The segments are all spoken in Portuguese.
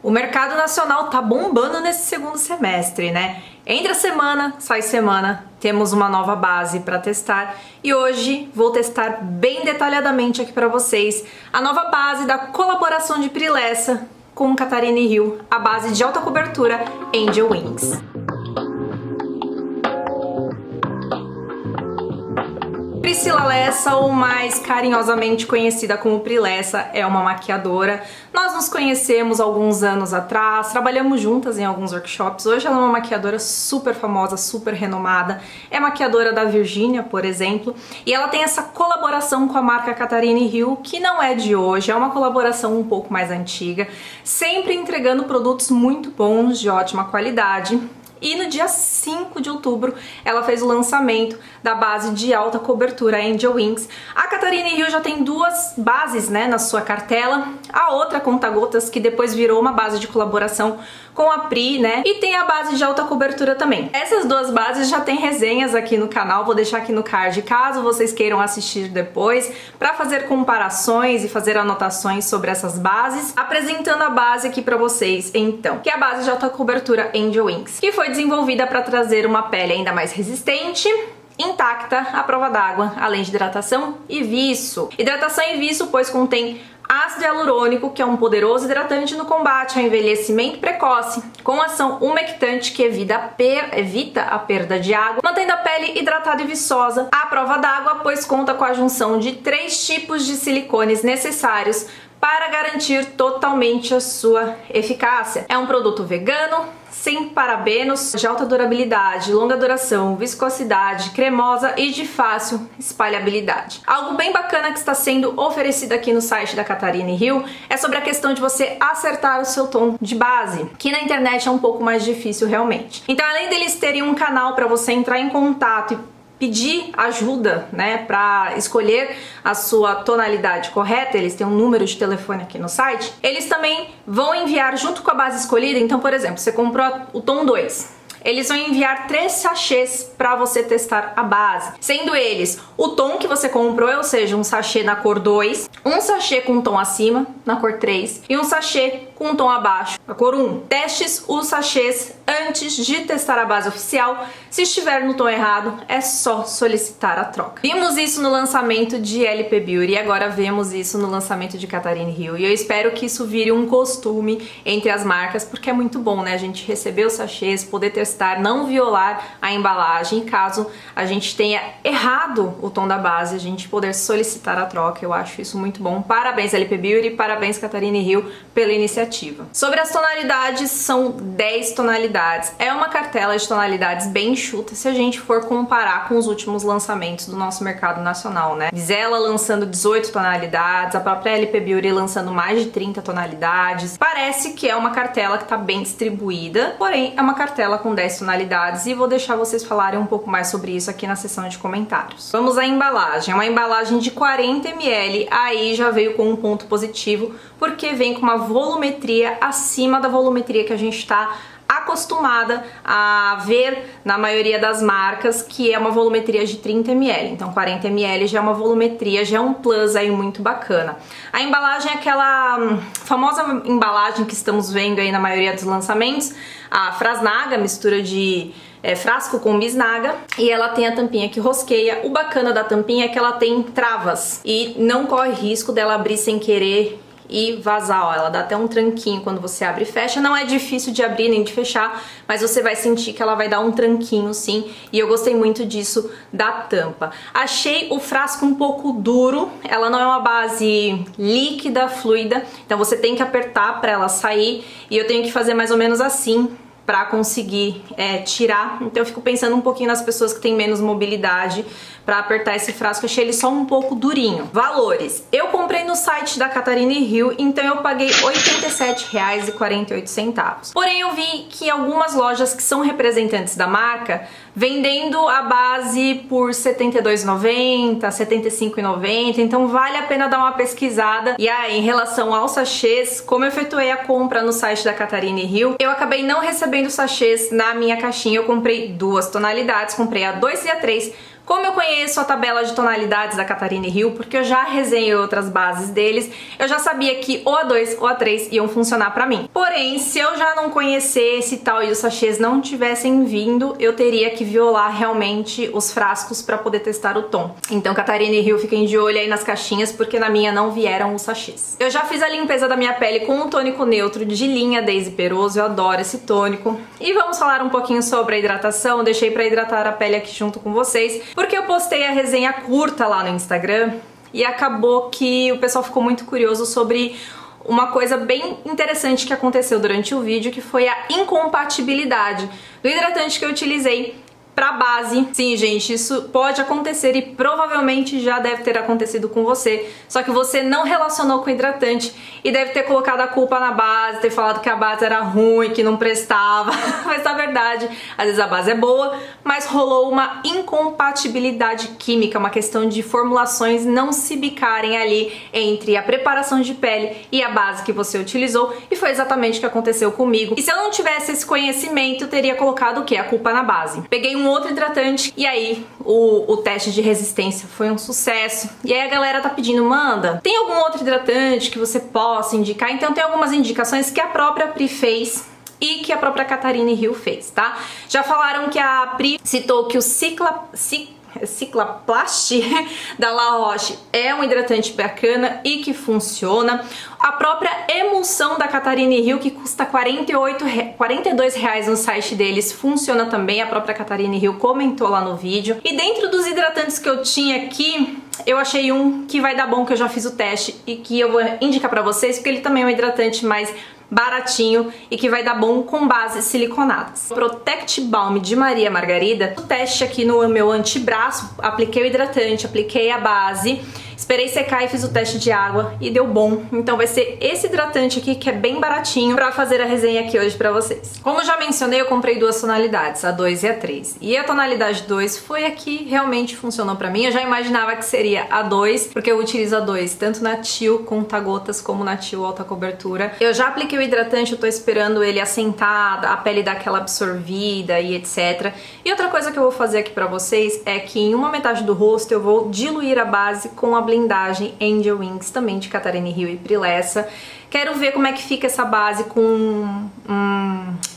O mercado nacional tá bombando nesse segundo semestre, né? Entre a semana, sai semana, temos uma nova base para testar e hoje vou testar bem detalhadamente aqui para vocês a nova base da colaboração de Prilessa com Catarina Hill, a base de alta cobertura Angel Wings. Priscila Lessa, ou mais carinhosamente conhecida como Prilessa, é uma maquiadora. Nós nos conhecemos alguns anos atrás, trabalhamos juntas em alguns workshops. Hoje ela é uma maquiadora super famosa, super renomada. É maquiadora da Virgínia, por exemplo, e ela tem essa colaboração com a marca Catarina Hill, que não é de hoje, é uma colaboração um pouco mais antiga, sempre entregando produtos muito bons, de ótima qualidade. E no dia 5 de outubro ela fez o lançamento da base de alta cobertura Angel Wings. A Catarina Hill já tem duas bases, né, na sua cartela. A outra, conta-gotas, que depois virou uma base de colaboração com a Pri, né? E tem a base de alta cobertura também. Essas duas bases já tem resenhas aqui no canal, vou deixar aqui no card caso vocês queiram assistir depois, para fazer comparações e fazer anotações sobre essas bases. Apresentando a base aqui para vocês, então, que é a base de alta cobertura Angel Wings, que foi desenvolvida para trazer uma pele ainda mais resistente, intacta, à prova d'água, além de hidratação e viço. Hidratação e viço, pois contém ácido hialurônico, que é um poderoso hidratante no combate ao envelhecimento precoce, com ação umectante que evita a perda de água, mantendo a pele hidratada e viçosa à prova d'água, pois conta com a junção de 3 tipos de silicones necessários para garantir totalmente a sua eficácia. É um produto vegano, sem parabenos, de alta durabilidade, longa duração, viscosidade, cremosa e de fácil espalhabilidade. Algo bem bacana que está sendo oferecido aqui no site da Catarina Hill é sobre a questão de você acertar o seu tom de base, que na internet é um pouco mais difícil realmente. Então, além deles terem um canal para você entrar em contato e pedir ajuda, né, para escolher a sua tonalidade correta, eles têm um número de telefone aqui no site, eles também vão enviar junto com a base escolhida. Então, por exemplo, você comprou o tom 2, eles vão enviar 3 sachês para você testar a base, sendo eles o tom que você comprou, ou seja, um sachê na cor 2, um sachê com um tom acima, na cor 3, e um sachê com um tom abaixo, na cor 1. Testes os sachês antes de testar a base oficial. Se estiver no tom errado, é só solicitar a troca. Vimos isso no lançamento de LP Beauty e agora vemos isso no lançamento de Catarina Hill. E eu espero que isso vire um costume entre as marcas, porque é muito bom, né? A gente receber os sachês, poder testar, não violar a embalagem. Caso a gente tenha errado o tom da base, a gente poder solicitar a troca. Eu acho isso muito bom. Parabéns, LP Beauty, parabéns, Catarina Hill, pela iniciativa. Sobre as tonalidades, são 10 tonalidades. É uma cartela de tonalidades bem enxuta se a gente for comparar com os últimos lançamentos do nosso mercado nacional, né? Vizela lançando 18 tonalidades, a própria LP Beauty lançando mais de 30 tonalidades. Parece que é uma cartela que está bem distribuída, porém é uma cartela com 10 tonalidades e vou deixar vocês falarem um pouco mais sobre isso aqui na seção de comentários. Vamos à embalagem. É uma embalagem de 40 ml, aí já veio com um ponto positivo, porque vem com uma volumetria acima da volumetria que a gente está acostumada a ver na maioria das marcas, que é uma volumetria de 30 ml. Então 40 ml já é uma volumetria, já é um plus aí muito bacana. A embalagem é aquela famosa embalagem que estamos vendo aí na maioria dos lançamentos, a Frasnaga, mistura de frasco com bisnaga, e ela tem a tampinha que rosqueia. O bacana da tampinha é que ela tem travas e não corre risco dela abrir sem querer e vazar, ó, ela dá até um tranquinho quando você abre e fecha. Não é difícil de abrir nem de fechar, mas você vai sentir que ela vai dar um tranquinho sim, e eu gostei muito disso da tampa. Achei o frasco um pouco duro, ela não é uma base líquida, fluida, então você tem que apertar para ela sair, e eu tenho que fazer mais ou menos assim para conseguir tirar. Então eu fico pensando um pouquinho nas pessoas que têm menos mobilidade para apertar esse frasco. Achei ele só um pouco durinho. Valores. Eu comprei no site da Catarina Hill, então eu paguei R$ 87,48. Porém eu vi que algumas lojas que são representantes da marca vendendo a base por R$ 72,90, R$ 75,90, então vale a pena dar uma pesquisada. E aí, em relação aos sachês, como eu efetuei a compra no site da Catarina Hill, eu acabei não recebendo sachês na minha caixinha. Eu comprei 2 tonalidades, comprei a 2 e a 3, Como eu conheço a tabela de tonalidades da Catarina Hill, porque eu já resenhei outras bases deles, eu já sabia que o A2 ou A3 iam funcionar pra mim. Porém, se eu já não conhecesse e tal e os sachês não tivessem vindo, eu teria que violar realmente os frascos pra poder testar o tom. Então, Catarina Hill, fiquem de olho aí nas caixinhas, porque na minha não vieram os sachês. Eu já fiz a limpeza da minha pele com um tônico neutro de linha Daisy Peroso, eu adoro esse tônico. E vamos falar um pouquinho sobre a hidratação, deixei pra hidratar a pele aqui junto com vocês, porque eu postei a resenha curta lá no Instagram e acabou que o pessoal ficou muito curioso sobre uma coisa bem interessante que aconteceu durante o vídeo, que foi a incompatibilidade do hidratante que eu utilizei pra base. Sim, gente, isso pode acontecer e provavelmente já deve ter acontecido com você, só que você não relacionou com o hidratante e deve ter colocado a culpa na base, ter falado que a base era ruim, que não prestava, mas na verdade, às vezes a base é boa, mas rolou uma incompatibilidade química, uma questão de formulações não se bicarem ali entre a preparação de pele e a base que você utilizou, e foi exatamente o que aconteceu comigo. E se eu não tivesse esse conhecimento, eu teria colocado o quê? A culpa na base. Peguei um outro hidratante e aí o teste de resistência foi um sucesso. E aí a galera tá pedindo, Amanda, tem algum outro hidratante que você possa indicar? Então tem algumas indicações que a própria Pri fez e que a própria Catarina Hill fez, tá? Já falaram que a Pri citou que o Cicaplast da La Roche é um hidratante bacana e que funciona. A própria emulsão da Catarina Hill, que custa R$42 no site deles, funciona também. A própria Catarina Hill comentou lá no vídeo. E dentro dos hidratantes que eu tinha aqui, eu achei um que vai dar bom, que eu já fiz o teste e que eu vou indicar pra vocês, porque ele também é um hidratante mais baratinho e que vai dar bom com bases siliconadas. Protect Balm de Maria Margarida. O teste aqui no meu antebraço, apliquei o hidratante, apliquei a base, esperei secar e fiz o teste de água e deu bom. Então vai ser esse hidratante aqui, que é bem baratinho, pra fazer a resenha aqui hoje pra vocês. Como já mencionei, eu comprei duas tonalidades, a 2 e a 3. E a tonalidade 2 foi a que realmente funcionou pra mim. Eu já imaginava que seria a 2, porque eu utilizo a 2 tanto na Tio conta-gotas como na Tio alta cobertura. Eu já apliquei o hidratante, eu tô esperando ele assentar, a pele dar aquela absorvida e etc. E outra coisa que eu vou fazer aqui pra vocês é que em uma metade do rosto eu vou diluir a base com a blindagem Angel Wings, também de Catarina Hill e Prilessa. Quero ver como é que fica essa base com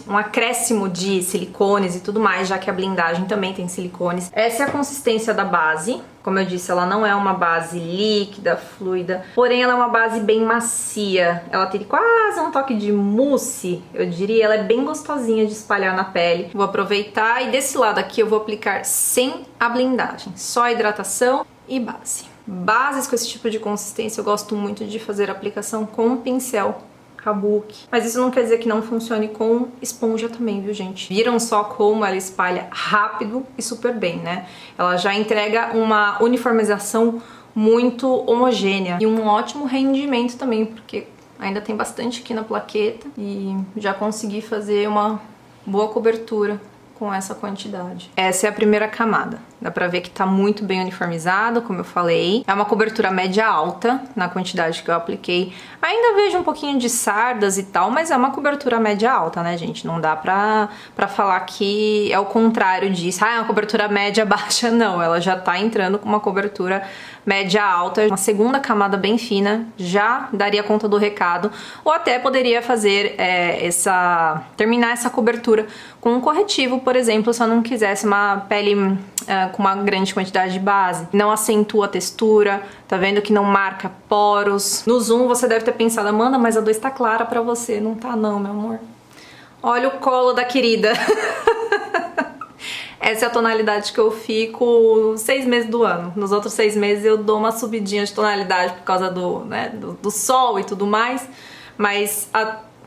um acréscimo de silicones e tudo mais, já que a blindagem também tem silicones. Essa é a consistência da base. Como eu disse, ela não é uma base líquida, fluida, porém ela é uma base bem macia. Ela tem quase um toque de mousse, eu diria. Ela é bem gostosinha de espalhar na pele. Vou aproveitar e desse lado aqui eu vou aplicar sem a blindagem, só a hidratação e base. Bases com esse tipo de consistência eu gosto muito de fazer a aplicação com um pincel kabuki. Mas isso não quer dizer que não funcione com esponja também, viu, gente? Viram só como ela espalha rápido e super bem, né? Ela já entrega uma uniformização muito homogênea e um ótimo rendimento também, porque ainda tem bastante aqui na plaqueta e já consegui fazer uma boa cobertura com essa quantidade. Essa é a primeira camada. Dá pra ver que tá muito bem uniformizado, como eu falei. É uma cobertura média alta, na quantidade que eu apliquei. Ainda vejo um pouquinho de sardas e tal, mas é uma cobertura média alta, né, gente? Não dá pra falar que é o contrário disso. Ah, é uma cobertura média baixa. Não, ela já tá entrando com uma cobertura média alta. Uma segunda camada bem fina já daria conta do recado. Ou até poderia fazer terminar essa cobertura com um corretivo, por exemplo, se eu não quisesse uma pele com uma grande quantidade de base. Não acentua a textura, tá vendo que não marca poros. No zoom você deve ter pensado, Amanda, mas a 2 tá clara pra você. Não tá não, meu amor. Olha o colo da querida. Essa é a tonalidade que eu fico 6 meses do ano. Nos outros 6 meses eu dou uma subidinha de tonalidade por causa do sol e tudo mais. Mas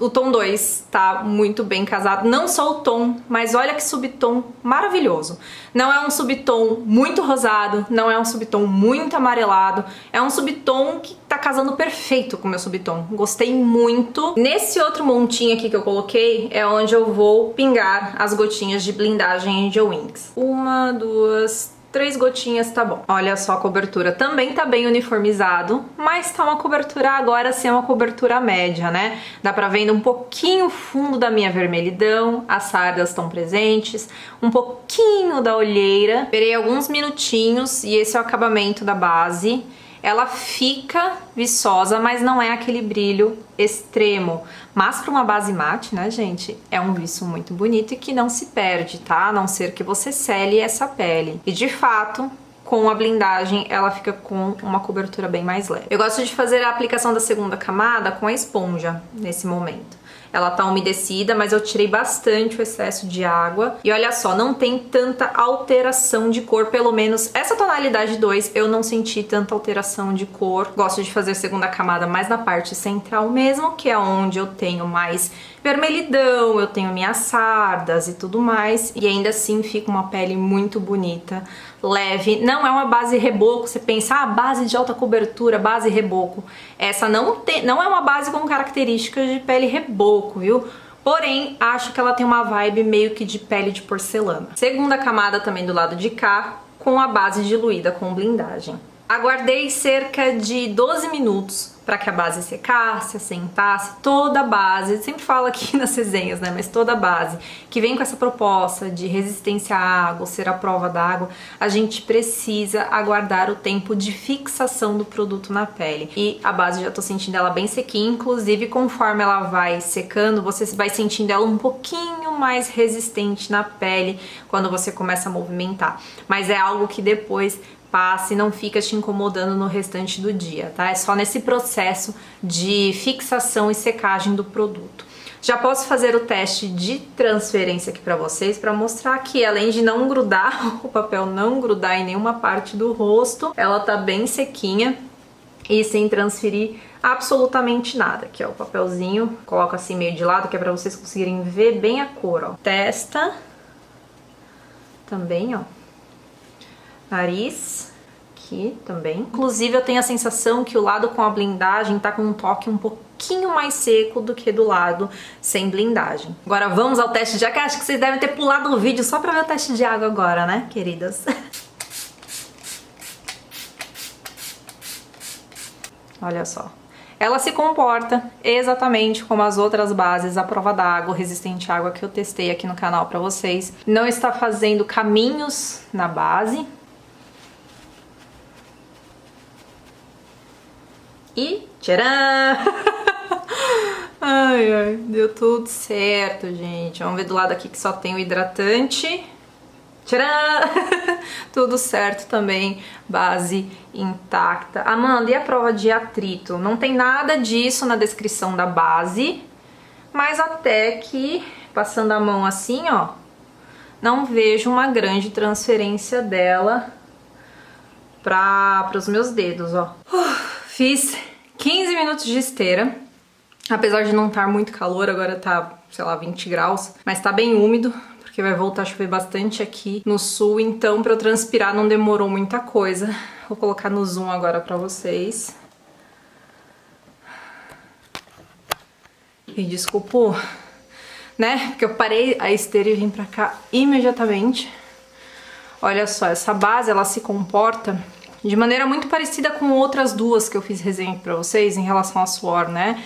o tom 2 tá muito bem casado. Não só o tom, mas olha que subtom maravilhoso. Não é um subtom muito rosado, não é um subtom muito amarelado. É um subtom que tá casando perfeito com o meu subtom. Gostei muito. Nesse outro montinho aqui que eu coloquei é onde eu vou pingar as gotinhas de blindagem Angel Wings. 1, 2, 3 gotinhas tá bom. Olha só a cobertura, também tá bem uniformizado, mas tá uma cobertura agora sim, uma cobertura média, né? Dá pra ver um pouquinho o fundo da minha vermelhidão, as sardas estão presentes, um pouquinho da olheira. Esperei alguns minutinhos e esse é o acabamento da base. Ela fica viçosa, mas não é aquele brilho extremo. Mas para uma base mate, né, gente, é um viço muito bonito e que não se perde, tá? A não ser que você sele essa pele. E de fato, com a blindagem, ela fica com uma cobertura bem mais leve. Eu gosto de fazer a aplicação da segunda camada com a esponja nesse momento. Ela tá umedecida, mas eu tirei bastante o excesso de água. E olha só, não tem tanta alteração de cor, pelo menos essa tonalidade 2 eu não senti tanta alteração de cor. Gosto de fazer segunda camada mais na parte central mesmo, que é onde eu tenho mais vermelhidão, eu tenho minhas sardas e tudo mais. E ainda assim fica uma pele muito bonita, leve. Não é uma base reboco, você pensa, ah, base de alta cobertura, base reboco. Essa não é uma base com características de pele reboco, viu? Porém, acho que ela tem uma vibe meio que de pele de porcelana. Segunda camada também do lado de cá, com a base diluída com blindagem. Aguardei cerca de 12 minutos para que a base secasse, assentasse. Toda a base, sempre falo aqui nas resenhas, né, mas toda a base que vem com essa proposta de resistência à água, ser a prova d'água, a gente precisa aguardar o tempo de fixação do produto na pele. E a base, já tô sentindo ela bem sequinha, inclusive conforme ela vai secando, você vai sentindo ela um pouquinho mais resistente na pele quando você começa a movimentar. Mas é algo que depois passa e não fica te incomodando no restante do dia, tá? É só nesse processo de fixação e secagem do produto. Já posso fazer o teste de transferência aqui pra vocês, pra mostrar que além de não grudar, o papel não grudar em nenhuma parte do rosto, ela tá bem sequinha e sem transferir absolutamente nada. Aqui, ó, o papelzinho, coloco assim meio de lado, que é pra vocês conseguirem ver bem a cor, ó. Testa, também, ó. Nariz, aqui também. Inclusive eu tenho a sensação que o lado com a blindagem tá com um toque um pouquinho mais seco do que do lado sem blindagem. Agora vamos ao teste de água. Acho que vocês devem ter pulado o vídeo só pra ver o teste de água agora, né, queridas? Olha só. Ela se comporta exatamente como as outras bases à prova d'água, resistente à água que eu testei aqui no canal pra vocês. Não está fazendo caminhos na base. E tcharam! Ai, ai, deu tudo certo, gente. Vamos ver do lado aqui que só tem o hidratante. Tcharam! Tudo certo também, base intacta. Amanda, e a prova de atrito? Não tem nada disso na descrição da base, mas até que, passando a mão assim, ó, não vejo uma grande transferência dela para os meus dedos, ó. Fiz 15 minutos de esteira, apesar de não estar muito calor, agora tá, sei lá, 20 graus, mas tá bem úmido, porque vai voltar a chover bastante aqui no sul, então pra eu transpirar não demorou muita coisa. Vou colocar no zoom agora pra vocês. E desculpa, né, porque eu parei a esteira e vim pra cá imediatamente. Olha só, essa base, ela se comporta de maneira muito parecida com outras duas que eu fiz resenha aqui pra vocês em relação a suor, né?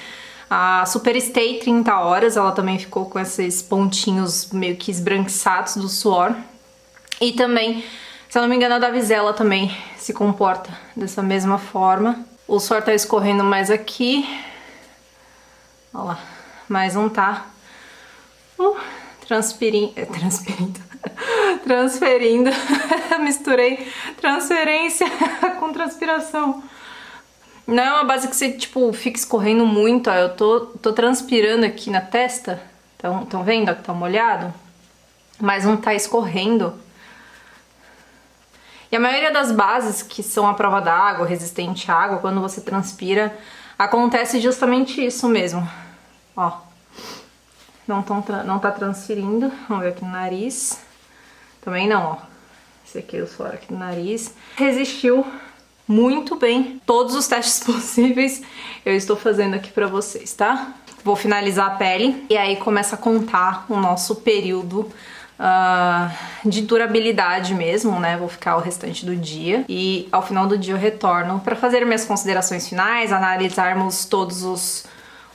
A Superstay 30 horas, ela também ficou com esses pontinhos meio que esbranquiçados do suor. E também, se eu não me engano, a da Vizela também se comporta dessa mesma forma. O suor tá escorrendo mais aqui. Olha lá, mas não tá transferindo. Misturei transferência com transpiração. Não é uma base que você, tipo, fica escorrendo muito, ó. Eu tô transpirando aqui na testa. Tão vendo, ó, que tá molhado? Mas não tá escorrendo. E a maioria das bases que são à prova d'água, resistente à água, quando você transpira, acontece justamente isso mesmo. Ó. Não tá transferindo. Vamos ver aqui no nariz. Também não, ó. Esse aqui é o suor aqui no nariz. Resistiu muito bem todos os testes possíveis. Eu estou fazendo aqui pra vocês, tá? Vou finalizar a pele e aí começa a contar o nosso período de durabilidade mesmo, né? Vou ficar o restante do dia e ao final do dia eu retorno para fazer minhas considerações finais, analisarmos todos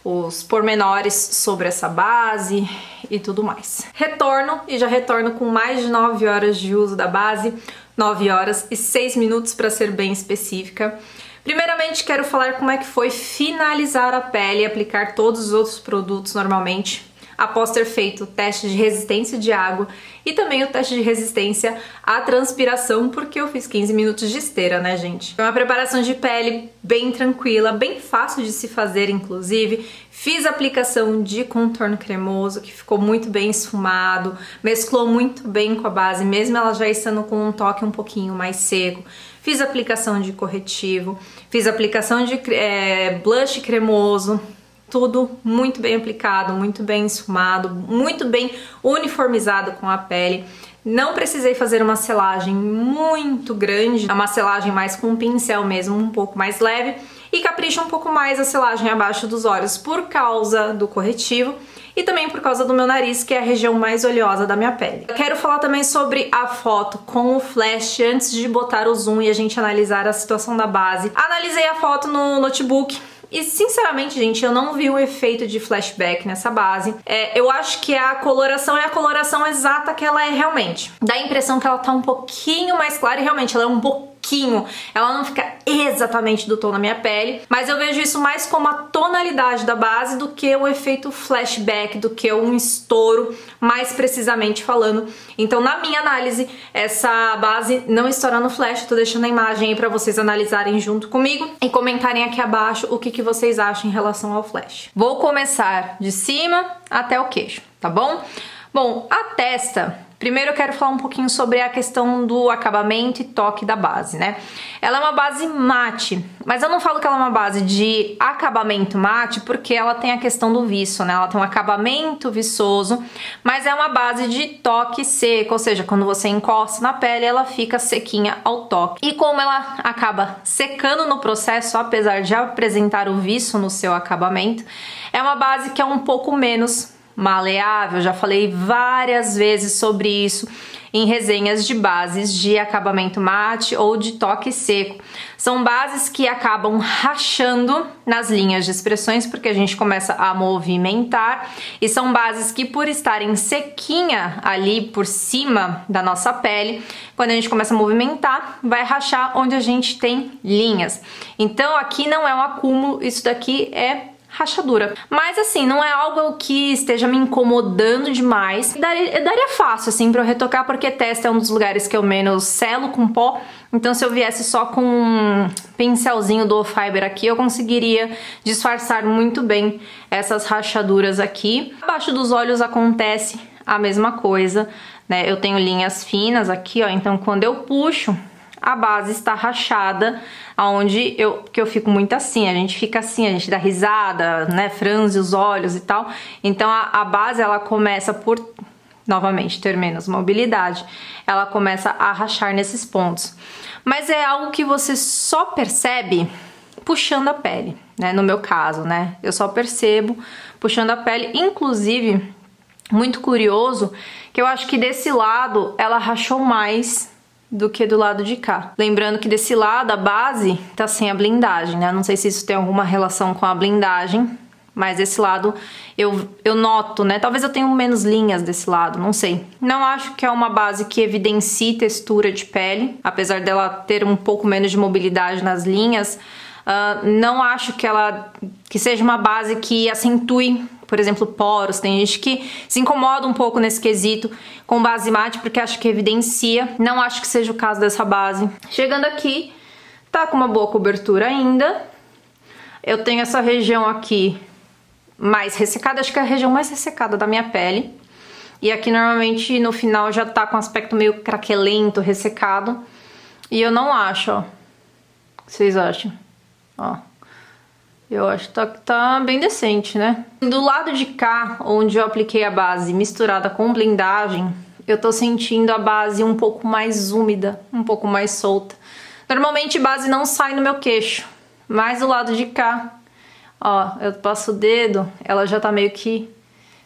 os pormenores sobre essa base e tudo mais. Retorno e já retorno com mais de 9 horas de uso da base, 9 horas e 6 minutos para ser bem específica. Primeiramente, quero falar como é que foi finalizar a pele e aplicar todos os outros produtos normalmente, após ter feito o teste de resistência de água e também o teste de resistência à transpiração, porque eu fiz 15 minutos de esteira, né, gente? Foi uma preparação de pele bem tranquila, bem fácil de se fazer, inclusive. Fiz a aplicação de contorno cremoso, que ficou muito bem esfumado, mesclou muito bem com a base, mesmo ela já estando com um toque um pouquinho mais seco. Fiz a aplicação de corretivo, fiz a aplicação de blush cremoso, tudo muito bem aplicado, muito bem esfumado, muito bem uniformizado com a pele. Não precisei fazer uma selagem muito grande, é uma selagem mais com um pincel mesmo, um pouco mais leve, e capricha um pouco mais a selagem abaixo dos olhos por causa do corretivo e também por causa do meu nariz, que é a região mais oleosa da minha pele. Eu quero falar também sobre a foto com o flash antes de botar o zoom e a gente analisar a situação da base. Analisei a foto no notebook. E sinceramente, gente, eu não vi o efeito de flashback nessa base. Eu acho que a coloração é a coloração exata que ela é realmente. Dá a impressão que ela tá um pouquinho mais clara e realmente ela é um pouquinho. Ela não fica exatamente do tom da minha pele, mas eu vejo isso mais como a tonalidade da base do que o efeito flashback, do que um estouro, mais precisamente falando. Então, na minha análise, essa base não estoura no flash. Tô deixando a imagem aí pra vocês analisarem junto comigo e comentarem aqui abaixo o que vocês acham em relação ao flash. Vou começar de cima até o queixo, tá bom? Bom, a testa, primeiro eu quero falar um pouquinho sobre a questão do acabamento e toque da base, né? Ela é uma base mate, mas eu não falo que ela é uma base de acabamento mate porque ela tem a questão do viço, né? Ela tem um acabamento viçoso, mas é uma base de toque seco, ou seja, quando você encosta na pele, ela fica sequinha ao toque. E como ela acaba secando no processo, apesar de apresentar o viço no seu acabamento, é uma base que é um pouco menos maleável. Já falei várias vezes sobre isso em resenhas de bases de acabamento mate ou de toque seco. São bases que acabam rachando nas linhas de expressões porque a gente começa a movimentar, e são bases que, por estarem sequinha ali por cima da nossa pele, quando a gente começa a movimentar, vai rachar onde a gente tem linhas. Então aqui não é um acúmulo, isso daqui é rachadura. Mas assim, não é algo que esteja me incomodando demais. Daria fácil assim pra eu retocar, porque testa é um dos lugares que eu menos selo com pó. Então se eu viesse só com um pincelzinho do Fiber aqui, eu conseguiria disfarçar muito bem essas rachaduras aqui. Abaixo dos olhos acontece a mesma coisa, né? Eu tenho linhas finas aqui, ó, então quando eu puxo, a base está rachada, aonde eu fico muito assim, a gente fica assim, a gente dá risada, né, franze os olhos e tal. Então a base, ela começa por, novamente, ter menos mobilidade, ela começa a rachar nesses pontos. Mas é algo que você só percebe puxando a pele, né, no meu caso, né, eu só percebo puxando a pele. Inclusive, muito curioso, que eu acho que desse lado ela rachou mais do que do lado de cá. Lembrando que desse lado a base tá sem a blindagem, né? Não sei se isso tem alguma relação com a blindagem, mas desse lado eu noto, né? Talvez eu tenha menos linhas desse lado, não sei. Não acho que é uma base que evidencie textura de pele, apesar dela ter um pouco menos de mobilidade nas linhas. Não acho que seja uma base que acentue, por exemplo, poros. Tem gente que se incomoda um pouco nesse quesito com base mate porque acha que evidencia. Não acho que seja o caso dessa base. Chegando aqui, tá com uma boa cobertura ainda. Eu tenho essa região aqui mais ressecada, acho que é a região mais ressecada da minha pele. E aqui normalmente no final já tá com aspecto meio craquelento, ressecado. E eu não acho, ó. O que vocês acham? Ó. Eu acho que tá bem decente, né? Do lado de cá, onde eu apliquei a base misturada com blindagem, eu tô sentindo a base um pouco mais úmida, um pouco mais solta. Normalmente base não sai no meu queixo, mas do lado de cá, ó, eu passo o dedo, ela já tá meio que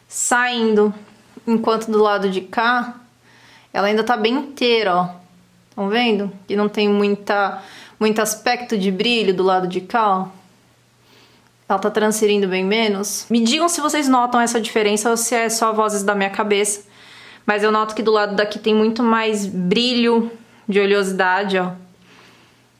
saindo. Enquanto do lado de cá, Ela ainda tá bem inteira, ó. Estão vendo? Que não tem muito aspecto de brilho do lado de cá, ó. Ela tá transferindo bem menos. Me digam se vocês notam essa diferença ou se é só vozes da minha cabeça. Mas eu noto que do lado daqui tem muito mais brilho de oleosidade, ó,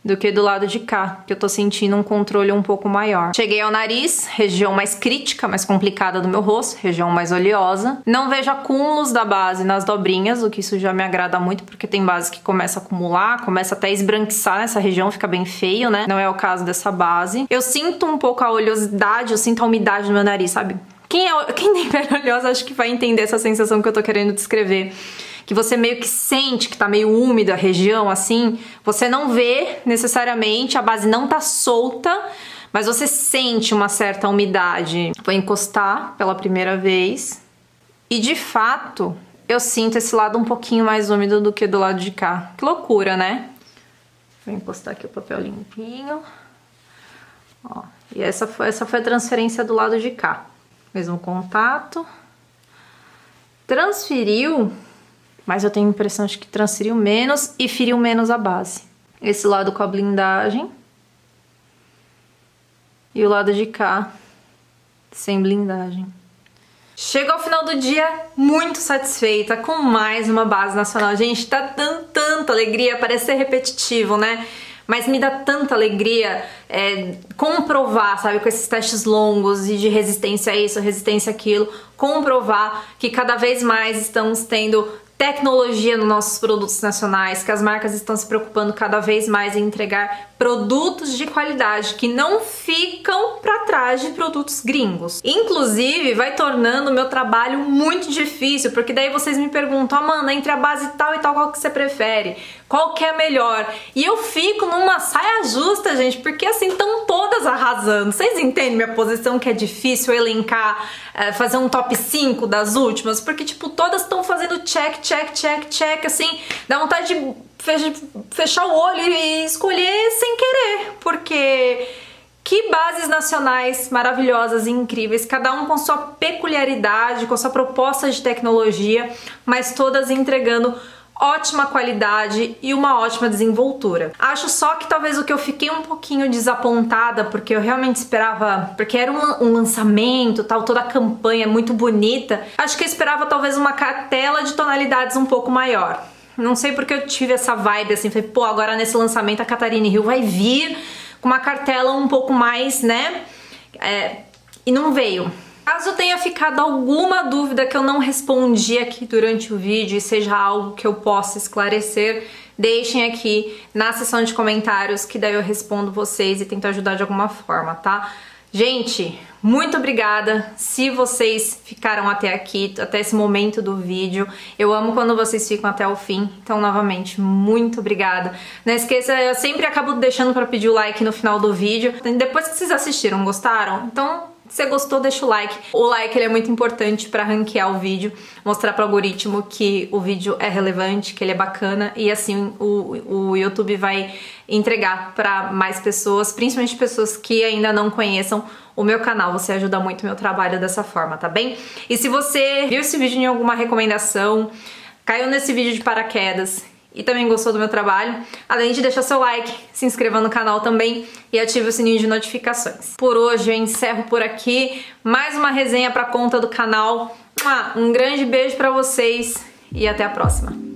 do que do lado de cá, que eu tô sentindo um controle um pouco maior. Cheguei ao nariz, região mais crítica, mais complicada do meu rosto, região mais oleosa. Não vejo acúmulos da base nas dobrinhas, o que isso já me agrada muito, porque tem base que começa a acumular, começa até a esbranquiçar nessa região, fica bem feio, né? Não é o caso dessa base. Eu sinto um pouco a oleosidade, eu sinto a umidade no meu nariz, sabe? Quem tem pele oleosa acho que vai entender essa sensação que eu tô querendo descrever. Que você meio que sente que tá meio úmida a região, assim. Você não vê necessariamente, a base não tá solta, mas você sente uma certa umidade. Vou encostar pela primeira vez. E de fato, eu sinto esse lado um pouquinho mais úmido do que do lado de cá. Que loucura, né? Vou encostar aqui o papel limpinho. Ó, e essa foi a transferência do lado de cá. Mesmo contato. Transferiu, mas eu tenho a impressão de que transferiu menos e feriu menos a base. Esse lado com a blindagem. E o lado de cá, sem blindagem. Chego ao final do dia muito satisfeita com mais uma base nacional. Gente, tá dando tanta alegria, parece ser repetitivo, né? Mas me dá tanta alegria comprovar, sabe, com esses testes longos e de resistência a isso, resistência àquilo, comprovar que cada vez mais estamos tendo tecnologia nos nossos produtos nacionais, que as marcas estão se preocupando cada vez mais em entregar produtos de qualidade que não ficam para trás de produtos gringos. Inclusive, vai tornando o meu trabalho muito difícil, porque daí vocês me perguntam, Amanda, entre a base tal e tal, qual que você prefere? Qual que é melhor? E eu fico numa saia justa, gente, porque assim, estão todas arrasando. Vocês entendem minha posição que é difícil elencar, fazer um top 5 das últimas? Porque, tipo, todas estão fazendo check, check, check, check, assim, dá vontade de fechar o olho e escolher sem querer, porque que bases nacionais maravilhosas e incríveis, cada um com sua peculiaridade, com sua proposta de tecnologia, mas todas entregando ótima qualidade e uma ótima desenvoltura. Acho só que talvez o que eu fiquei um pouquinho desapontada, porque eu realmente esperava, porque era um lançamento, tal, toda a campanha muito bonita, acho que eu esperava talvez uma cartela de tonalidades um pouco maior. Não sei porque eu tive essa vibe assim, falei, pô, agora nesse lançamento a Catarina Hill vai vir com uma cartela um pouco mais, né? E não veio. Caso tenha ficado alguma dúvida que eu não respondi aqui durante o vídeo e seja algo que eu possa esclarecer, deixem aqui na seção de comentários que daí eu respondo vocês e tento ajudar de alguma forma, tá? Gente, muito obrigada se vocês ficaram até aqui, até esse momento do vídeo. Eu amo quando vocês ficam até o fim, então novamente, muito obrigada. Não esqueça, eu sempre acabo deixando para pedir o like no final do vídeo. Depois que vocês assistiram, gostaram? Então, se você gostou, deixa o like. O like ele é muito importante para ranquear o vídeo, mostrar para o algoritmo que o vídeo é relevante, que ele é bacana e assim o YouTube vai entregar para mais pessoas, principalmente pessoas que ainda não conheçam o meu canal. Você ajuda muito o meu trabalho dessa forma, tá bem? E se você viu esse vídeo em alguma recomendação, caiu nesse vídeo de paraquedas e também gostou do meu trabalho, além de deixar seu like, se inscreva no canal também e ative o sininho de notificações. Por hoje eu encerro por aqui, mais uma resenha para conta do canal. Um grande beijo para vocês e até a próxima.